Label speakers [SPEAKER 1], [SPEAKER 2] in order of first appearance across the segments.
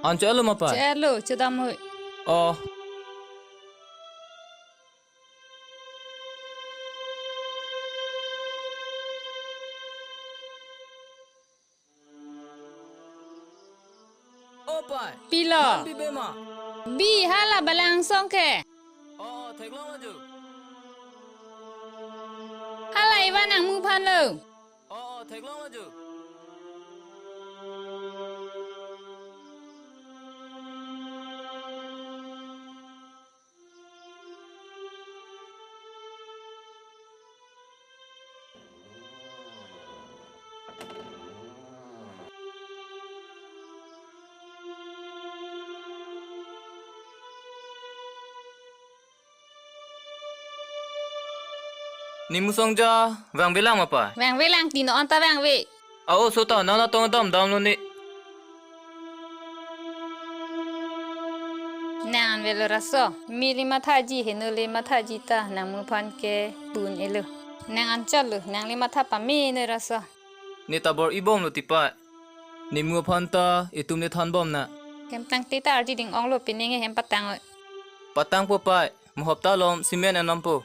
[SPEAKER 1] Anco elu mapa?
[SPEAKER 2] Celo, cedamu.
[SPEAKER 1] Oh. Oh, pai.
[SPEAKER 2] Pilo.
[SPEAKER 1] Bi bema.
[SPEAKER 2] Bi hala balang song ke.
[SPEAKER 1] Oh, teklong laju.
[SPEAKER 2] Hala iwan ang mupan lo.
[SPEAKER 1] Oh, teklong laju. Ni musongja wang bilang apa?
[SPEAKER 2] Wang we lang tino anta wang we.
[SPEAKER 1] Oh, sota nana tong dam lo ni.
[SPEAKER 2] Nan we lo raso. Mili mathaji henule mathaji ta nang mupan ke bun elu. Nang ancol lo nang li matha pa me ne raso.
[SPEAKER 1] Ni tabor ibom lo tipa. Ni mu phanta itum ni than bom na.
[SPEAKER 2] Kem tang tita arji ding ong lo pininge hem patang.
[SPEAKER 1] Patang po pai. Muhapta lom simen anam po.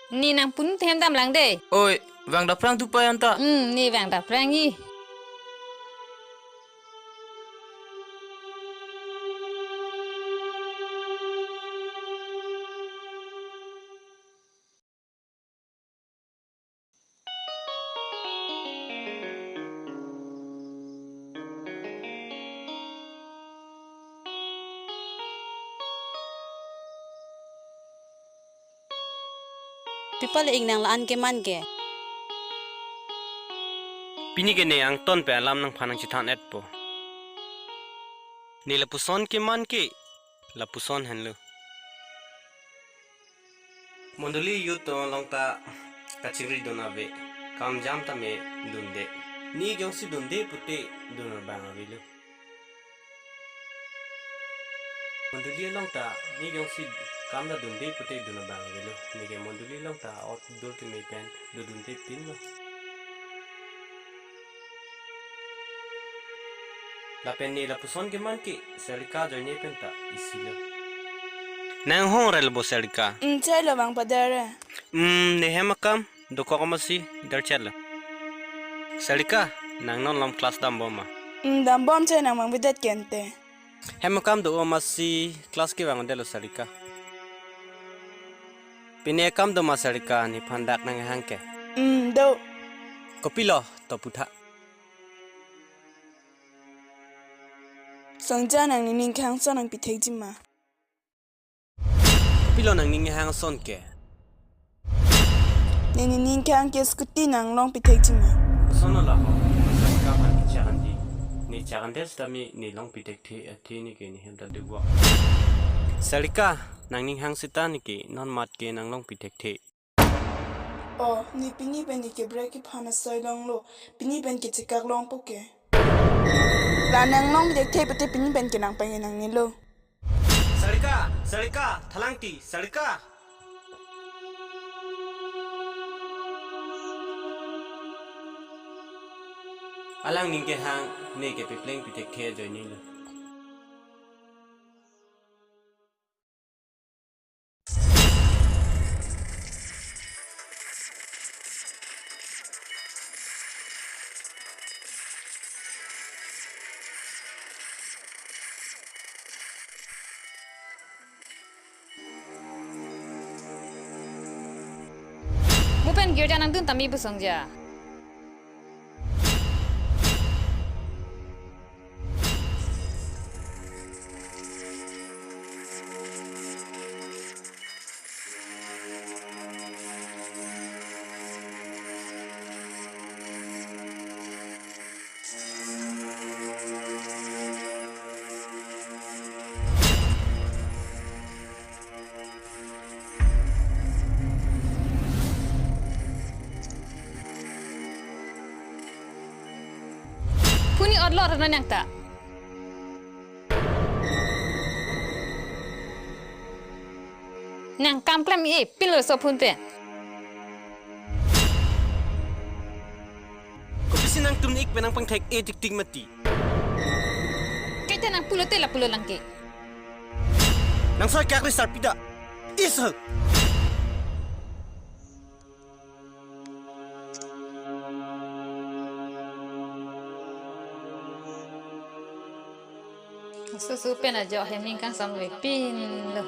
[SPEAKER 2] Ni nang pun hem dam lang de.
[SPEAKER 1] Oi, wang da prang tu pai anta.
[SPEAKER 2] Ni wang da prangi.
[SPEAKER 3] People ing nang laan ke man ke.
[SPEAKER 4] Pini ke ne ang ton pe alam nang phanang chithan et po. Ni la puson ke man ke la puson hen lo. Mondoli yu to long ta kachiri dona ve kam jam ta me dunde. Ni jong si dunde putte donar bang avilo. Mondoli long ta ni jong si kam da dunde putte donar bang avilo. Ni ke mondoli long ta ot dol ke me pen do dunde pin lo. La penni la puson ke man ki serika joine penta isilo. Nang hong rel bo serika.
[SPEAKER 5] Chay lo bang padare.
[SPEAKER 4] Ne hemakam doko kamasi dar chela. Serika nang non lam class dam boma.
[SPEAKER 5] Dam bom chay nang mang bidet kente.
[SPEAKER 4] Hemakam do masi class ke bang delo serika. Pine kam do ma serika ni phandak nang hangke.
[SPEAKER 5] Do.
[SPEAKER 4] Kopilo to putha.
[SPEAKER 5] Songja nang ning kang so nang pitek jima.
[SPEAKER 4] Kopilo nang ning hang son ke.
[SPEAKER 5] Ning kang ke skuti nang long pitek jima.
[SPEAKER 4] Sono la ho. Serika phan ki chandi. Ni chandes tami ni long pitek the ni ke ni hem da dewa. Serika nang ning hang sita ni ke non mat ke nang long pitek the.
[SPEAKER 5] Oh, ni pini ben ke break ki phana soy long lo. Pini ben ke chikak long poke. La nang long pitek the pete pini ben ke nang pengen nang ni lo.
[SPEAKER 4] Serika, thalangti, Serika. Alang ning ke hang ne ke pipleng pitek the join ni lo.
[SPEAKER 2] Mupan girja nang dun tami busong ja. Puni odlor na nang ta. Nang kam klam pilo so punte.
[SPEAKER 4] Ko bisin ang tumnik penang pangthek tik tik mati.
[SPEAKER 2] Kita te nang pulo te la pulo lang ke.
[SPEAKER 4] Nang soy kak risar pida. Isa.
[SPEAKER 2] Su pe na jo hem ning kang sam we pin lo.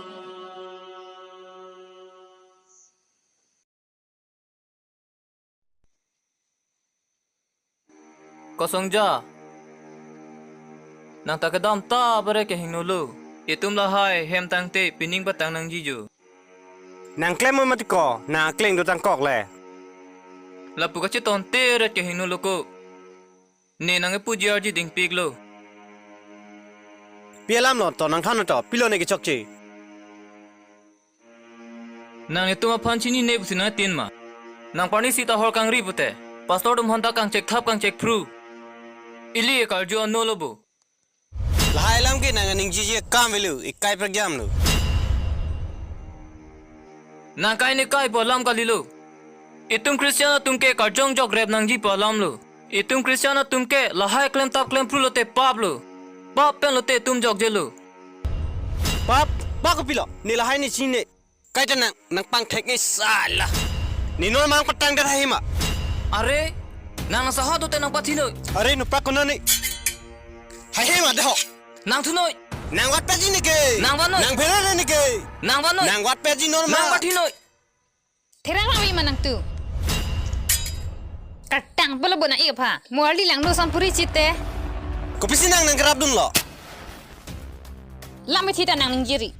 [SPEAKER 1] Kosong ja. Nang takadam ta bare ke hinulu. Itum lahai hem tang te pining batang nang jiju.
[SPEAKER 4] Nang klem mo matiko, na kleng do tang kok le.
[SPEAKER 1] Lapu kachi ton te ret ke hinulu ko. Ne nang e puji arji ding pig lo.
[SPEAKER 4] Pialam lo to nang khano to pilo ne ke chokchi.
[SPEAKER 1] Nang ituma panchini ne busina tin ma. Nang pani sita hor kang ri bute. Pastor dum honta kang cek thap kang cek pru. Ili e karjo no lobo.
[SPEAKER 4] Lahai lam ke nang ning jiji kam velu ikai pragyam lo.
[SPEAKER 1] Nang kai ne kai bolam kalilo. Itum Kristiana tumke karjong jok rep nang ji bolam lo. Itum Kristiana tumke lahai klem tap klem pru lo te pablo. Pap pen lo te tum jok jelo.
[SPEAKER 4] Pap, ba ko pilo. Ni lahai ni sine. Kai ta nang pang thek ngai sala. Ni no mang patang dar hai ma.
[SPEAKER 1] Are nang sahado te nang pathilo.
[SPEAKER 4] Are no pra kono ni. Hai ma deho.
[SPEAKER 1] Nang thunoi.
[SPEAKER 4] Nang wat peji ni ke.
[SPEAKER 1] Nang vanoi.
[SPEAKER 4] Nang phera ni ke.
[SPEAKER 1] Nang vanoi.
[SPEAKER 4] Nang wat peji no ma.
[SPEAKER 1] Nang pathinoi.
[SPEAKER 2] Terang lang wi manang tu. Katang pala bona iya pa. Muali lang no sampuri chite.
[SPEAKER 4] Ko pisi nang grab dun lo.
[SPEAKER 2] Lami thita nang ningjiri.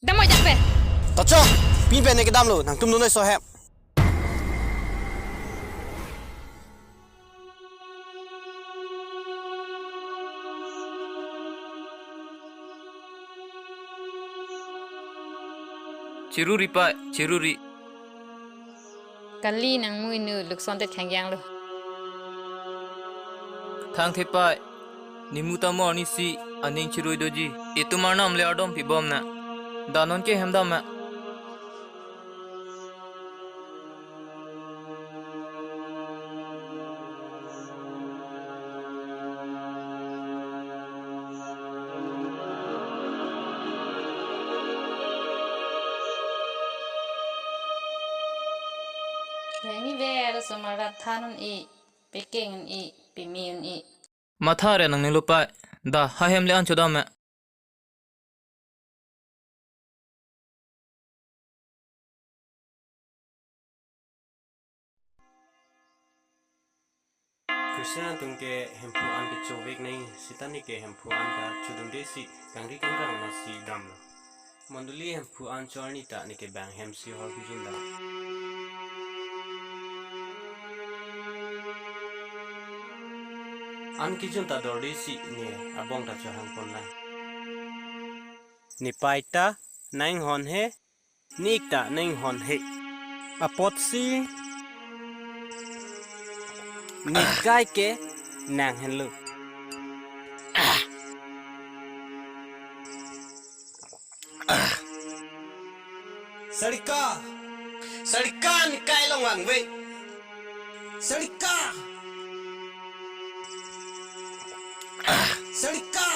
[SPEAKER 2] Damo jape.
[SPEAKER 4] Tacho, pin pe ne ke dam lo nang tum no so hep.
[SPEAKER 1] Ciruri pa, ciruri.
[SPEAKER 2] Kali nang mui nu luk son te thang yang lo.
[SPEAKER 1] Thang the pa. Nimuta mo ni si aning cirui doji. Itu marnam le adom pi bom na. Danon ke hemda ma.
[SPEAKER 2] Ni ver somara thanun I, peking I, pimin I.
[SPEAKER 1] Matha re nang nilupa. Da ha hem le an choda ma.
[SPEAKER 4] Krishna tungke hempu an ke chowek nei sitani ke hempu an ka chudum desi kangri kangrang na si dam lo. Manduli hempu an chorni ta ni ke bang hem si hor bijunda. An ki junta dordi si ni abong ta chahang pon nai. Ni paita naing hon he nikta naing hon he. Apot si ni kai ke nang hen lu. Sarika, Sarika ni kai long wang wei. Sarika, Sarika.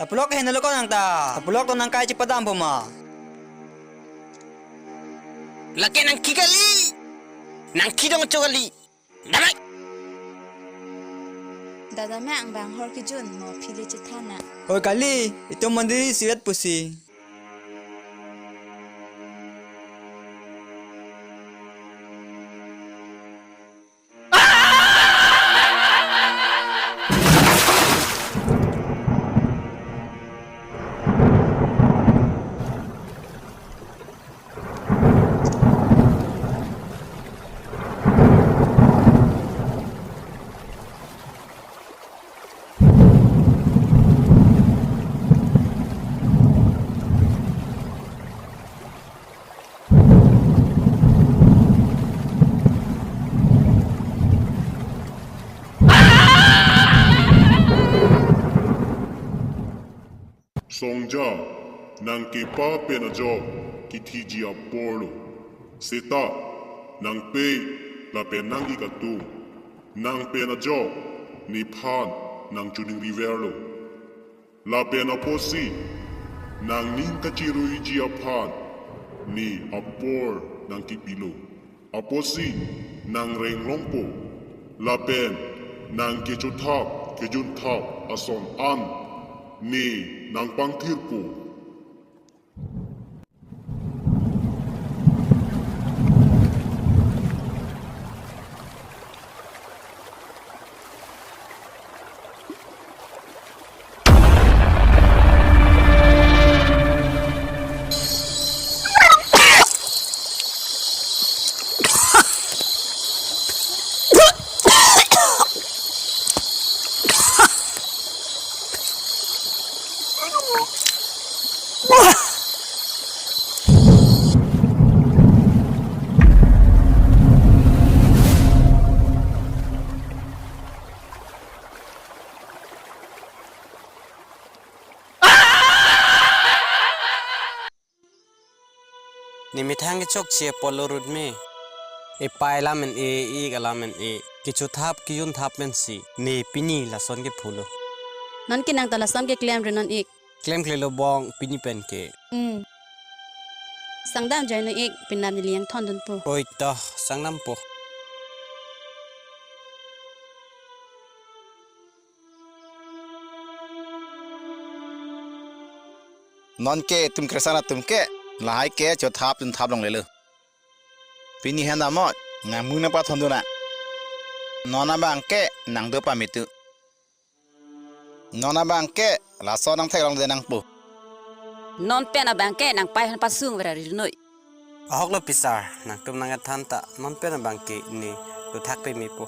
[SPEAKER 6] Tapulok hinalo ko nang ta. Tapulok to nang kay cipadam po ma.
[SPEAKER 4] Laki nang kigali. Nang kidong chogali. Damai.
[SPEAKER 3] Dada me ang bang hor ki jun mo phili chithana.
[SPEAKER 6] Hoy kali, ito mandiri sirat pusi.
[SPEAKER 7] Songja, nang kipa penajo, kitijia polo. Seta, nang pe, la pe nang ikatum. Nang pe na jo, ni pan, nang juning riverlo. La pe na posi, nang ning kachirui jia pan, ni apor nang kipilo. Aposi, nang reng longpo. La pen, nang kechutap, kejuntap, ason an, ni nang pangtirpo.
[SPEAKER 4] Ni mi thang chok che polo rut me e pai la men e ga la men e kichu thap ki yun thap men si ne pini la son ke phulo
[SPEAKER 8] non kinang tala sam ke claim renon ik
[SPEAKER 4] klem klelo bong pini pen ke
[SPEAKER 8] sangdam jai no ik pinam ni liang thon dun pu
[SPEAKER 4] oi ta sangnam po
[SPEAKER 9] non ke tum kresana tum ke lahai ke cho thap tum thap long le lu pini handa mo ngamu na pa thondu na nona bang ke nang do pa mitu nona bang ke la so nang thai long de nang pu
[SPEAKER 8] non pen a bang ke nang pai han pa sung vera ri noi
[SPEAKER 4] ahok lo pisar nang tum nang than ta non pe na bang ke ni lu thak pe mi po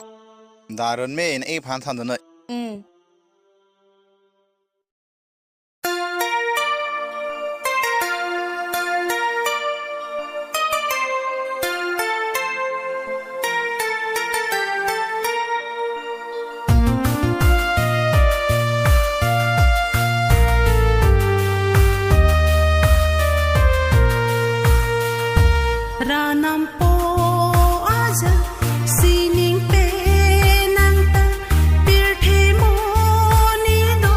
[SPEAKER 9] darun me in e phan thon du noi
[SPEAKER 10] Ranam po aja sining pe nang ta pir the mo ni do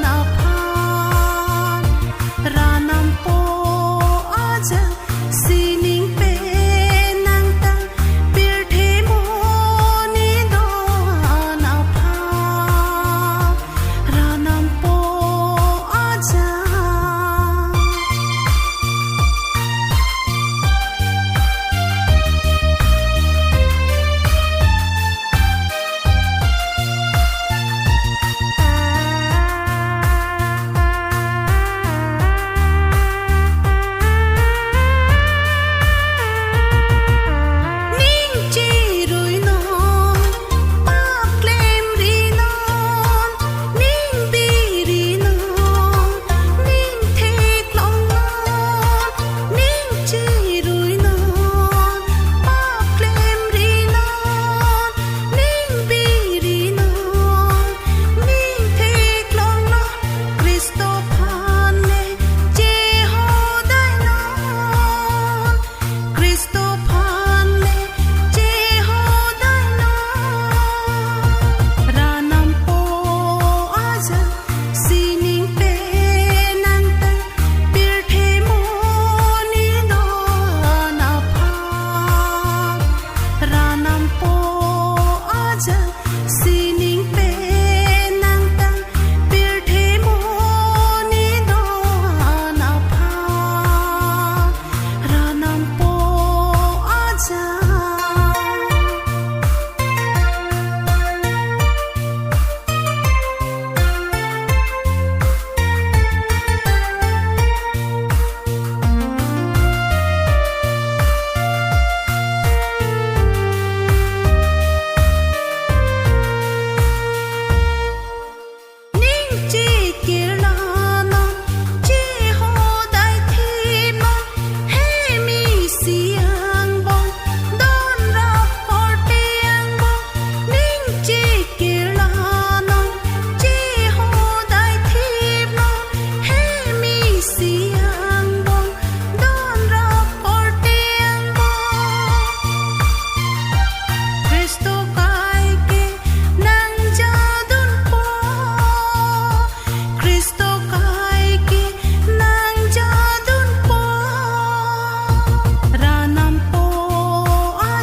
[SPEAKER 10] na phan ranam po aja sining pe nang ta pir the mo ni do na phan ranam po aja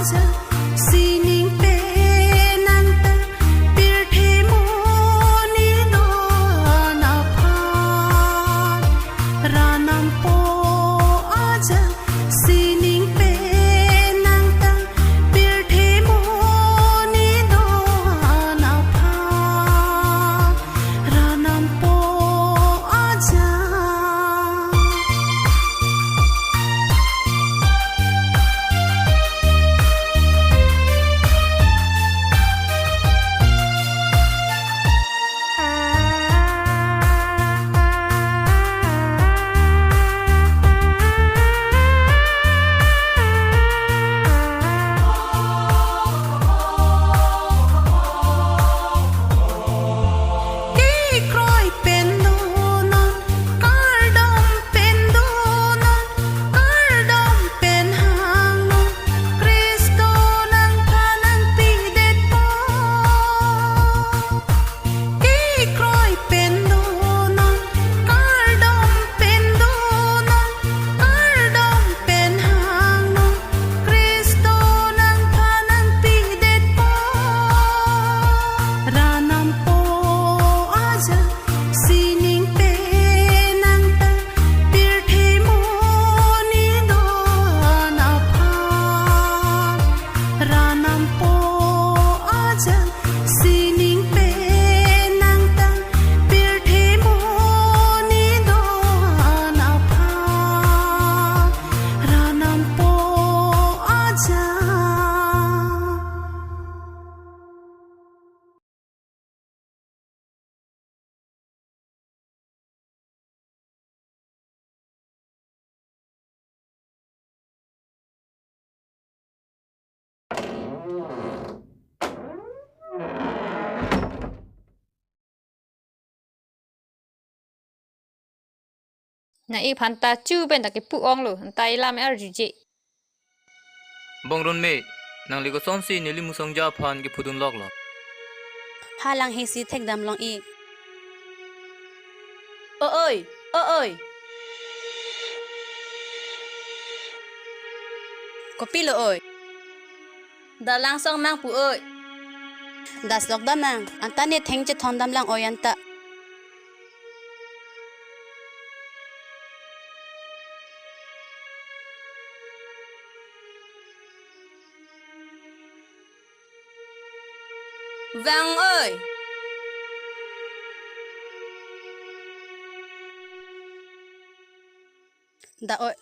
[SPEAKER 10] aja sining pe nang ta pir the mo ni do na pha ranam po aja sining pe nang ta pir the mo ni do na pha ranam po aja Ki kroi pendo non kardom pendo non kardom pen hang non Kristo nang kanang pidet po Ki kroi pendo non kardom pendo non kardom pen hang non Kristo nang kanang pidet po ranam po aja sining pe nang ta pir the mo ni do na pha ranam po aja sining pe nang ta pir the mo ni do na pha ranam po aja
[SPEAKER 2] na i phan ta chu ben ta ke pu ong lo ta i lam er ju je
[SPEAKER 1] Bong ron me nang liko som si nili musong ja phan ki phudun lok lo.
[SPEAKER 8] Halang he si thek dam long ik. Ơi, ơi. Kopi lo ơi. Da lang song mang pu ơi. Das lok da mang, anta ne theng che thon dam lang oyanta. Vang ơi. Da ơi.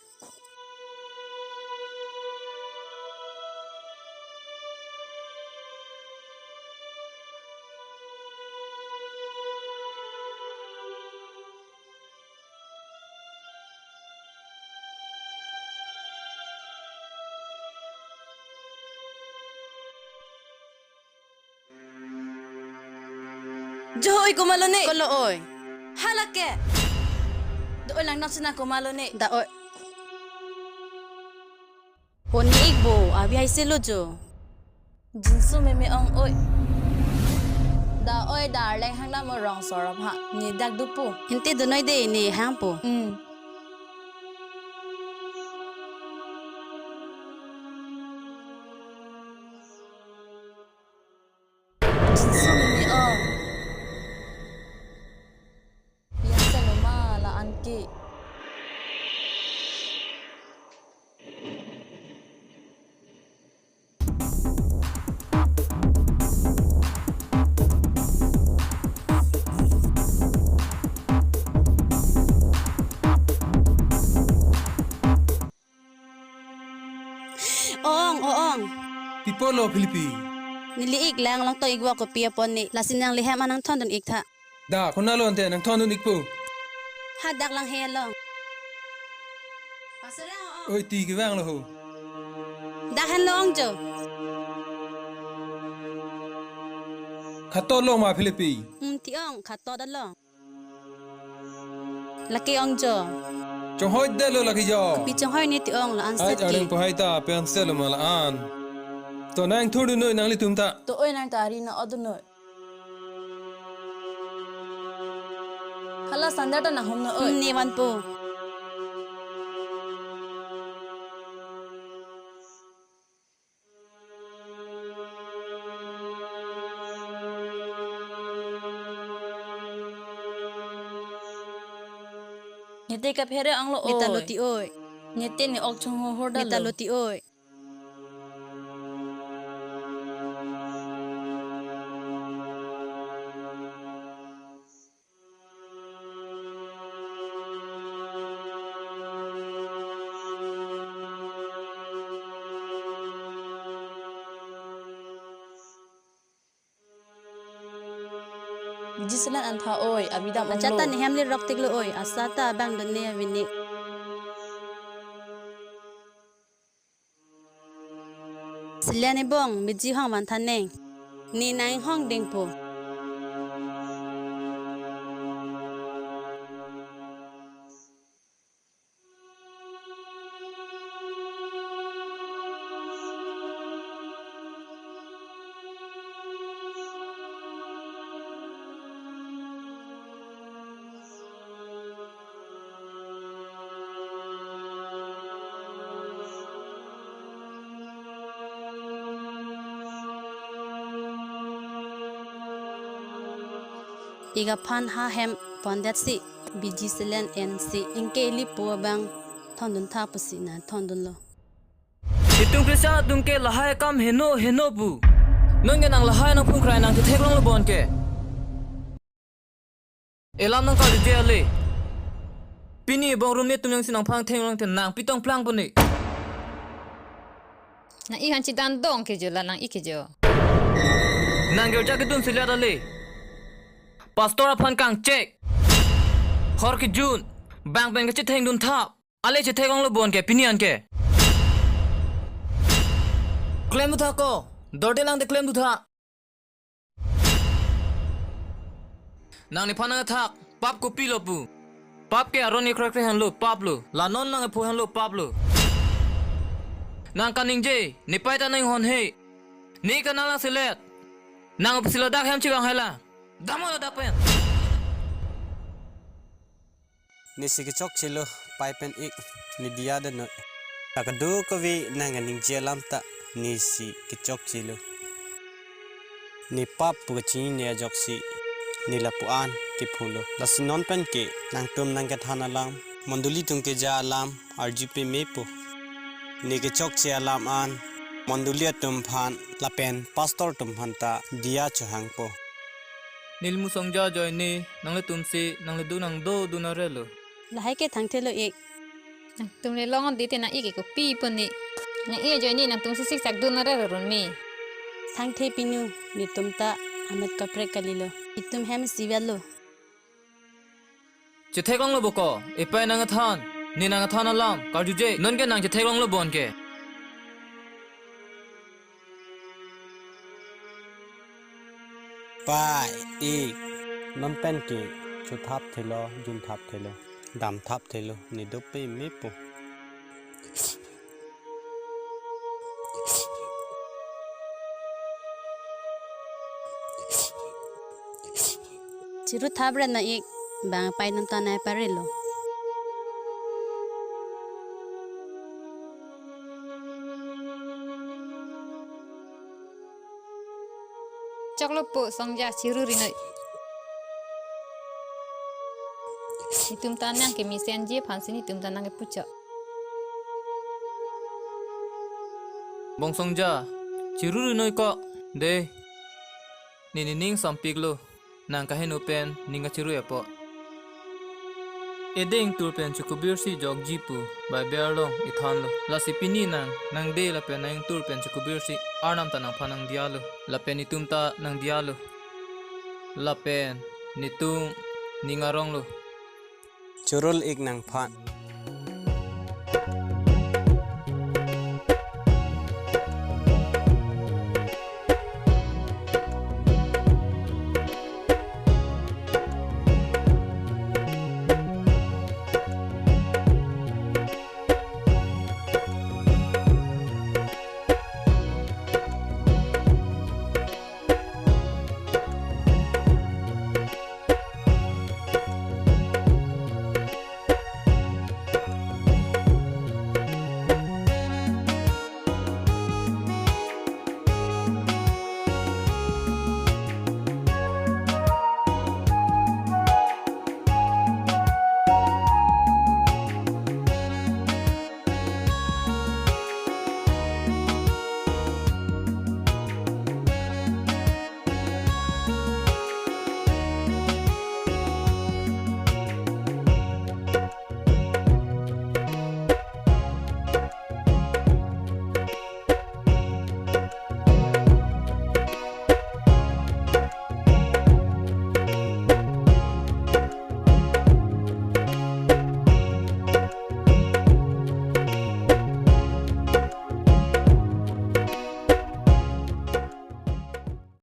[SPEAKER 8] Joy kumalo ni. Kolo oy. Halake. Doon lang nasana kumalo ni. Da oy. Honi igbo abi hay selo jo. Jinsu meme ong oy. Da oy darling hang na mo rong sorap ha. Ni dak dupu. Inte donoy de ni hang po. Jinsu meme ong. Biasa lo ma la anki. Ong.
[SPEAKER 11] Pipolo Pilipi.
[SPEAKER 8] Niliig lang lang to igwa ko pia pon ni. Lasin nang lihem anang ton don ikta.
[SPEAKER 11] Da kunalo ante nang tonun ikpo.
[SPEAKER 8] Hadak lang helong. Pasarang ong.
[SPEAKER 11] Oi ti gewang lo ho.
[SPEAKER 8] Dahan long jo.
[SPEAKER 11] Khato lo ma Pilipi.
[SPEAKER 8] Ti ong khato da long. Laki ong jo.
[SPEAKER 11] Chong hoi de lo laki jo.
[SPEAKER 8] Pi chong hoi ni ti ong la an
[SPEAKER 11] Ai
[SPEAKER 8] set
[SPEAKER 11] aling
[SPEAKER 8] ki.
[SPEAKER 11] po hai ta pen selo ma la an. To nang thodu noi nang li tum ta.
[SPEAKER 8] To oi nang tari na oduno. Hala sandata na hom no oi. Ni wan po. Nyete ka phere ang lo oi. Nita lo ti oi. Nyete ni ok chung ho hor da lo. Nita lo ti oi. Jislan antha oi abidam ang lo. Achata ni hamli rock tiglo oi asata bang donne avini. Siliani bong miji hong wan thaneng. Ni nai hong ding po. Iga pan ha hem pondat si biji selen NC inke li po bang thondun tha pusi na thondun lo.
[SPEAKER 1] Itung Christian tung ke lahai kam heno bu. Nong nang lahai nang phung krai nang the theklong lo bon ke. Elam nang ka je ale. Pini bong room ne tum yang sinang phang thenglong te nang pitong plang bon ni.
[SPEAKER 2] Na i han chi dan dong ke jo la nang i ke jo.
[SPEAKER 1] Nang gyo ja ke dun silia dale. Pastor aphan kang check. Hor ki jun. Bang bang ke che theng dun thap. Ale che thekong lo bon ke pinian ke. Claim tha ko. Dorde lang de claim du tha. Nang ni phana thak. Pap ko pi lo pu. Pap ke aron ni krak han lo pap lo. La non lang phu han lo pap lo. Nang kaning je. Ni pai ta nang hon he. Ni kanala selet. Nang psilo dak hem chi bang hela. Damo dak pen.
[SPEAKER 4] Ni sikachok chilo paipen ik ni dia da no. Takadu ko vi nanganing jelam ta ni si kichok chilo. Ni pap puchi ni ajoksi ni lapuan ki phulo. Lasinon pen ke nang tum nang ka thana lam monduli tung ke ja alam RGP mepo. Ni kichok che alam an mondulia tum phan lapen pastor tum hanta dia chuhang po.
[SPEAKER 1] Nilmu songja joy ni nang le tum si nang le du nang do na relo.
[SPEAKER 8] Lahai ke thang thelo ik.
[SPEAKER 2] Tum le long di te na i ke ko pi pon ni. Na i jo ni nang tum si sik sak du na re ron mi.
[SPEAKER 8] Thang the pinu ni tum ta amet ka pre kalilo. Itum hem sivalo.
[SPEAKER 1] Che thekong lo boko. E pai nang than. Ni nang than alam. Kar ju je non ke nang che thekong lo bon ke.
[SPEAKER 4] Pai ik non pen ke chu thap thelo jun thap thelo. Dam thap thelo ni dope mepo.
[SPEAKER 8] Chiru thabra na ik bang pai nam ta na parelo.
[SPEAKER 2] Choklo po songja chiru ri noi. Itum ta nang ke mi sen je phan sini tum ta nang ke pucha.
[SPEAKER 1] Bong songja. Chiruru noi ko. De. Ni ning sampik lo. Nang ka hen open ninga chiru ya po. Edeng tur pen chukubir si jog jipu by berlong ithan lo. La si pini nang de la pen nang tur pen chukubir si arnam ta nang phanang dia lo. La pen itum ta nang dia lo. La pen nitum ningarong lo.
[SPEAKER 4] Churul ik nang phan